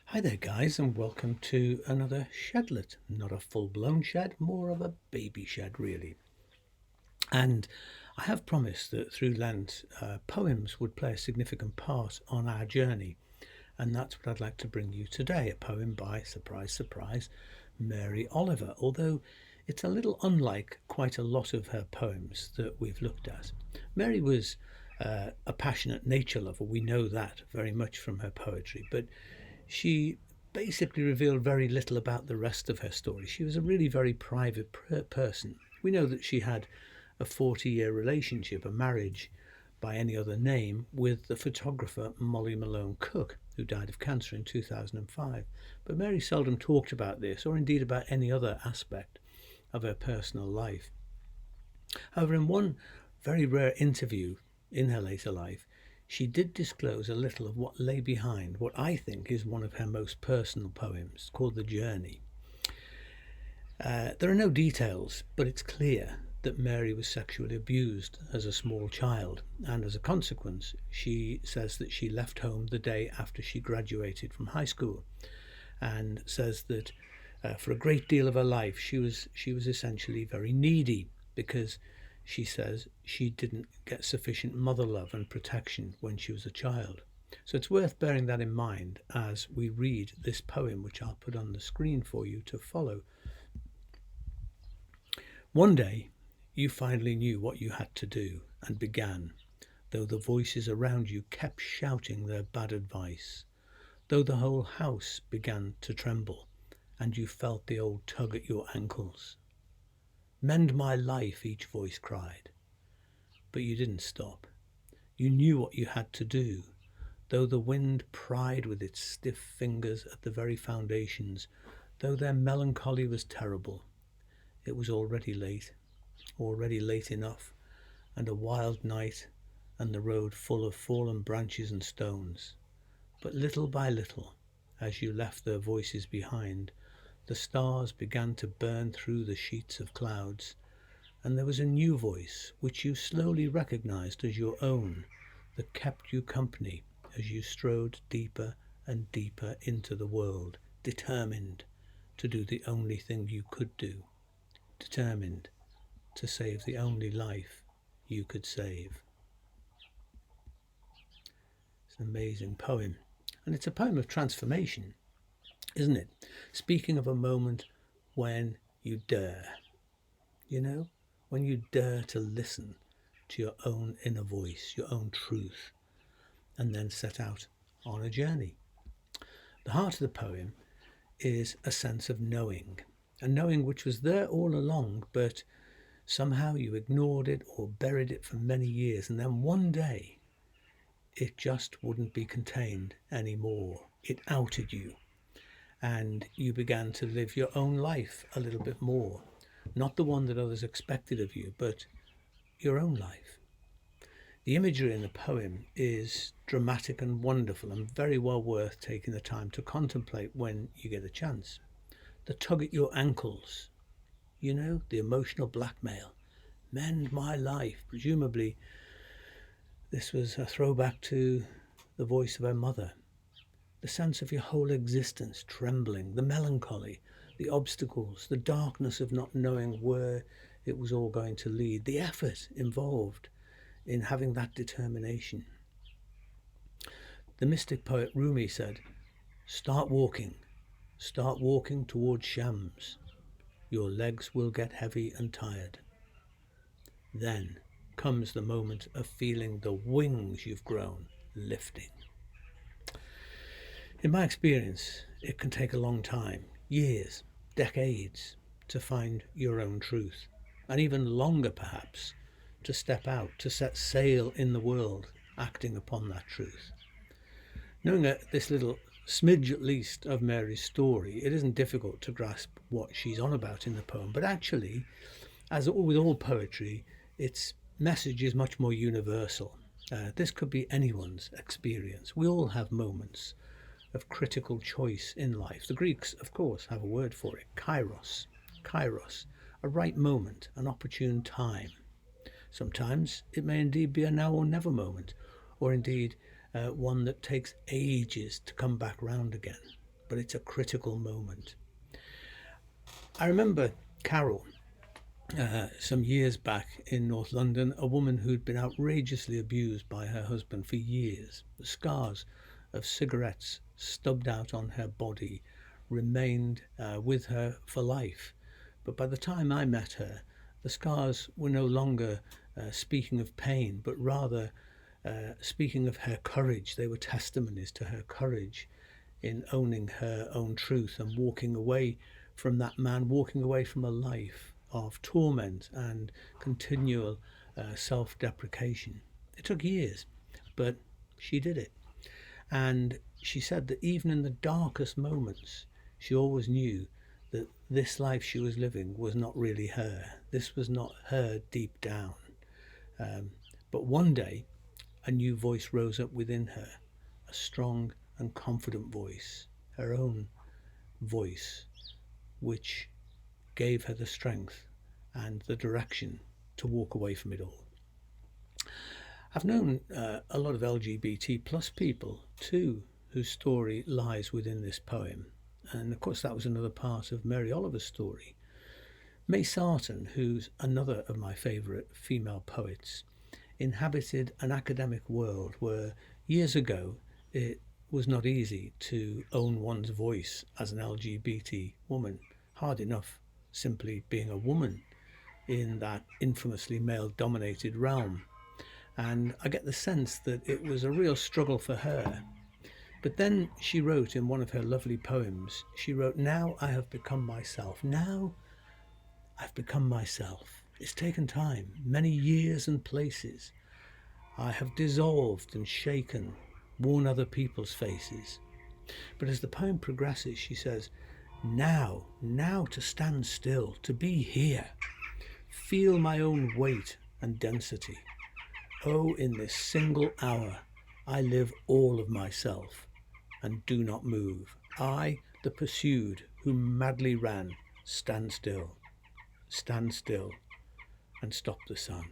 Hi there, guys, and welcome to another Shedlet. Not a full blown shed, more of a baby shed, really. And I have promised that through Lent, poems would play a significant part on our journey. And that's what I'd like to bring you today, a poem by, surprise, surprise, Mary Oliver. Although it's a little unlike quite a lot of her poems that we've looked at. Mary was a passionate nature lover. We know that very much from her poetry. But she basically revealed very little about the rest of her story. She was a really very private person. We know that she had a 40-year relationship, a marriage by any other name, with the photographer Molly Malone Cook, who died of cancer in 2005. But Mary seldom talked about this, or indeed about any other aspect of her personal life. However, in one very rare interview in her later life, she did disclose a little of what lay behind what I think is one of her most personal poems, called The Journey. There are no details, but it's clear that Mary was sexually abused as a small child, and as a consequence, she says that she left home the day after she graduated from high school, and says that for a great deal of her life she was essentially very needy because she says she didn't get sufficient mother love and protection when she was a child. So it's worth bearing that in mind as we read this poem, which I'll put on the screen for you to follow. One day, you finally knew what you had to do and began, though the voices around you kept shouting their bad advice, though the whole house began to tremble and you felt the old tug at your ankles. Mend my life, each voice cried. But you didn't stop. You knew what you had to do, though the wind pried with its stiff fingers at the very foundations, though their melancholy was terrible. It was already late enough, and a wild night, and the road full of fallen branches and stones. But little by little, as you left their voices behind, the stars began to burn through the sheets of clouds, and there was a new voice which you slowly recognized as your own that kept you company as you strode deeper and deeper into the world, determined to do the only thing you could do, determined to save the only life you could save. It's an amazing poem, and it's a poem of transformation, isn't it? Speaking of a moment when you dare, you know, when you dare to listen to your own inner voice, your own truth, and then set out on a journey. The heart of the poem is a sense of knowing, a knowing which was there all along, but somehow you ignored it or buried it for many years, and then one day it just wouldn't be contained anymore. It outed you, and you began to live your own life a little bit more. Not the one that others expected of you, but your own life. The imagery in the poem is dramatic and wonderful and very well worth taking the time to contemplate when you get a chance. The tug at your ankles, the emotional blackmail. Mend my life. Presumably, this was a throwback to the voice of her mother. The sense of your whole existence trembling, the melancholy, the obstacles, the darkness of not knowing where it was all going to lead, the effort involved in having that determination. The mystic poet Rumi said, start walking towards Shams. Your legs will get heavy and tired. Then comes the moment of feeling the wings you've grown lifting. In my experience, it can take a long time, years, decades, to find your own truth, and even longer perhaps to step out, to set sail in the world, acting upon that truth. Knowing this little smidge at least of Mary's story, it isn't difficult to grasp what she's on about in the poem, but actually, as with all poetry, its message is much more universal. This could be anyone's experience. We all have moments of critical choice in life. The Greeks, of course, have a word for it, kairos. Kairos, a right moment, an opportune time. Sometimes it may indeed be a now or never moment, or indeed one that takes ages to come back round again. but it's a critical moment. I remember Carol, some years back in North London, a woman who'd been outrageously abused by her husband for years. The scars of cigarettes stubbed out on her body remained with her for life. But by the time I met her, the scars were no longer speaking of pain, but rather speaking of her courage. They were testimonies to her courage in owning her own truth and walking away from that man, walking away from a life of torment and continual self deprecation. It took years, but she did it. And she said that even in the darkest moments, she always knew that this life she was living was not really her. This was not her deep down. Um, but one day, a new voice rose up within her, a strong and confident voice, her own voice, which gave her the strength and the direction to walk away from it all. I've known a lot of LGBT plus people too, whose story lies within this poem. And of course, that was another part of Mary Oliver's story. May Sarton, who's another of my favourite female poets, inhabited an academic world where years ago it was not easy to own one's voice as an LGBT woman. Hard enough simply being a woman in that infamously male dominated realm. And I get the sense that it was a real struggle for her. But then she wrote in one of her lovely poems, she wrote, "Now I have become myself. Now I've become myself. It's taken time, many years and places. I have dissolved and shaken, worn other people's faces." But as the poem progresses, she says, now to stand still, to be here, feel my own weight and density. Oh, in this single hour, I live all of myself and do not move. I, the pursued, who madly ran, stand still, and stop the sun.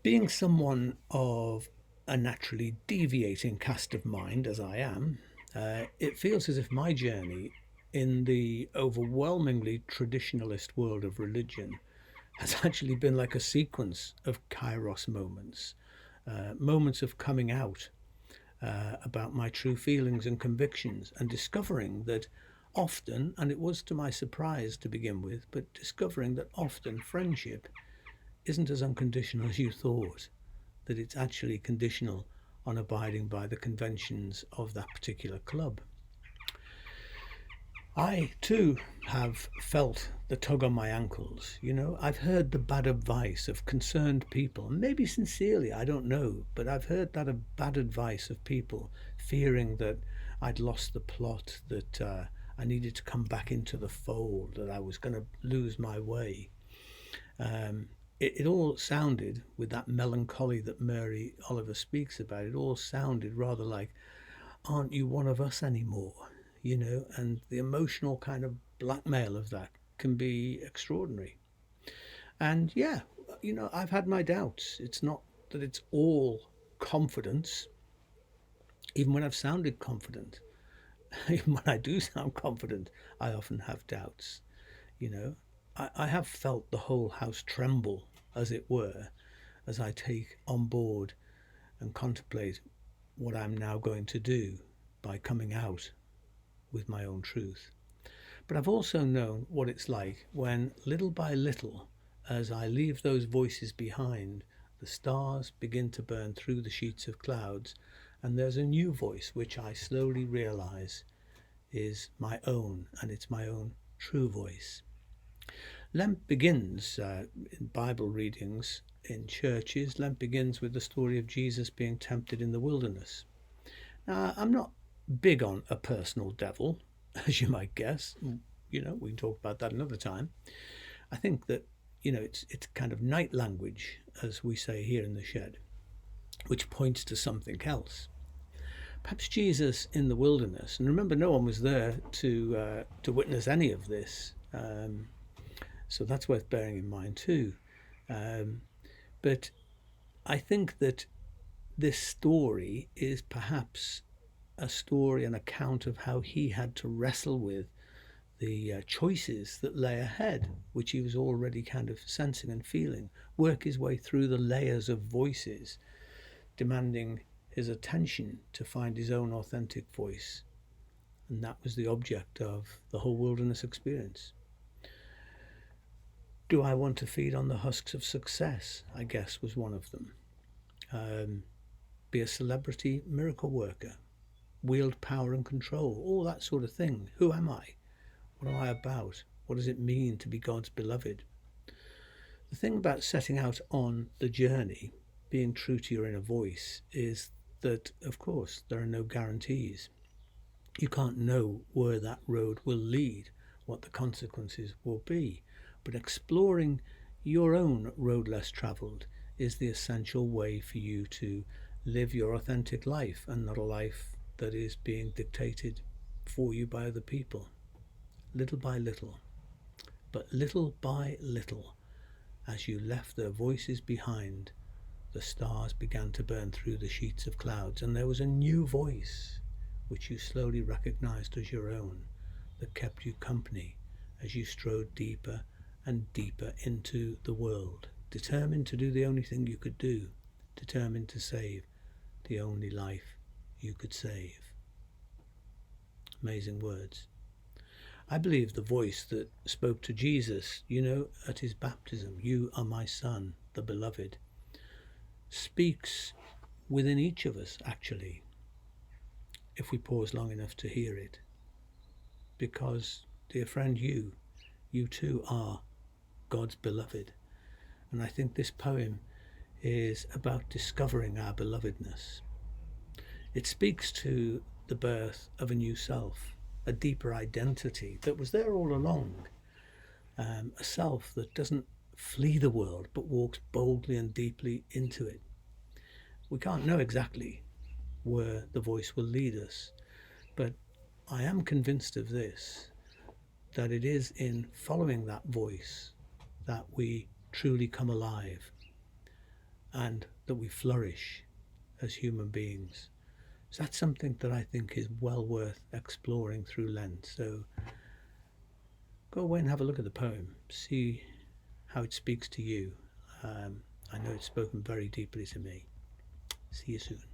Being someone of a naturally deviating cast of mind, as I am, it feels as if my journey in the overwhelmingly traditionalist world of religion has actually been like a sequence of kairos moments, moments of coming out about my true feelings and convictions, and discovering that often, and it was to my surprise to begin with, but discovering that often friendship isn't as unconditional as you thought, that it's actually conditional on abiding by the conventions of that particular club. I too have felt the tug on my ankles. I've heard the bad advice of concerned people, maybe sincerely, I don't know, but I've heard that of bad advice of people fearing that I'd lost the plot, that I needed to come back into the fold, that I was going to lose my way. It all sounded, with that melancholy that Mary Oliver speaks about, it all sounded rather like, aren't you one of us anymore? And the emotional kind of blackmail of that can be extraordinary. And yeah, I've had my doubts. It's not that it's all confidence, even when I've sounded confident. Even when I do sound confident, I often have doubts. You know, I have felt the whole house tremble, as it were, as I take on board and contemplate what I'm now going to do by coming out with my own truth. But I've also known what it's like when, little by little, as I leave those voices behind, the stars begin to burn through the sheets of clouds, and there's a new voice which I slowly realize is my own, and it's my own true voice. Lent begins, in Bible readings in churches, Lent begins with the story of Jesus being tempted in the wilderness. Now, I'm not big on a personal devil, as you might guess. We can talk about that another time. I think that, it's kind of night language, as we say here in the shed, which points to something else. Perhaps Jesus in the wilderness, and remember, no one was there to witness any of this, so that's worth bearing in mind too. But I think that this story is perhaps a story, an account of how he had to wrestle with the choices that lay ahead, which he was already kind of sensing and feeling, work his way through the layers of voices, demanding his attention to find his own authentic voice. And that was the object of the whole wilderness experience. Do I want to feed on the husks of success? I guess was one of them. Be a celebrity miracle worker, wield power and control, all that sort of thing. Who am I? What am I about? What does it mean to be God's beloved? The thing about setting out on the journey, being true to your inner voice, is that, of course, there are no guarantees. You can't know where that road will lead, what the consequences will be. But exploring your own road less travelled is the essential way for you to live your authentic life, and not a life that is being dictated for you by other people. Little by little, but little by little, as you left their voices behind, the stars began to burn through the sheets of clouds, and there was a new voice which you slowly recognized as your own, that kept you company as you strode deeper and deeper into the world, determined to do the only thing you could do, determined to save the only life you could save. Amazing words. I believe the voice that spoke to Jesus, at his baptism, "You are my son, the beloved," speaks within each of us, actually, if we pause long enough to hear it. Because, dear friend, you too are God's beloved. And I think this poem is about discovering our belovedness. It speaks to the birth of a new self, a deeper identity that was there all along, a self that doesn't flee the world but walks boldly and deeply into it. We can't know exactly where the voice will lead us, but I am convinced of this, that it is in following that voice that we truly come alive and that we flourish as human beings. So that's something that I think is well worth exploring through Lent. So go away and have a look at the poem, see how it speaks to you. I know it's spoken very deeply to me. See you soon.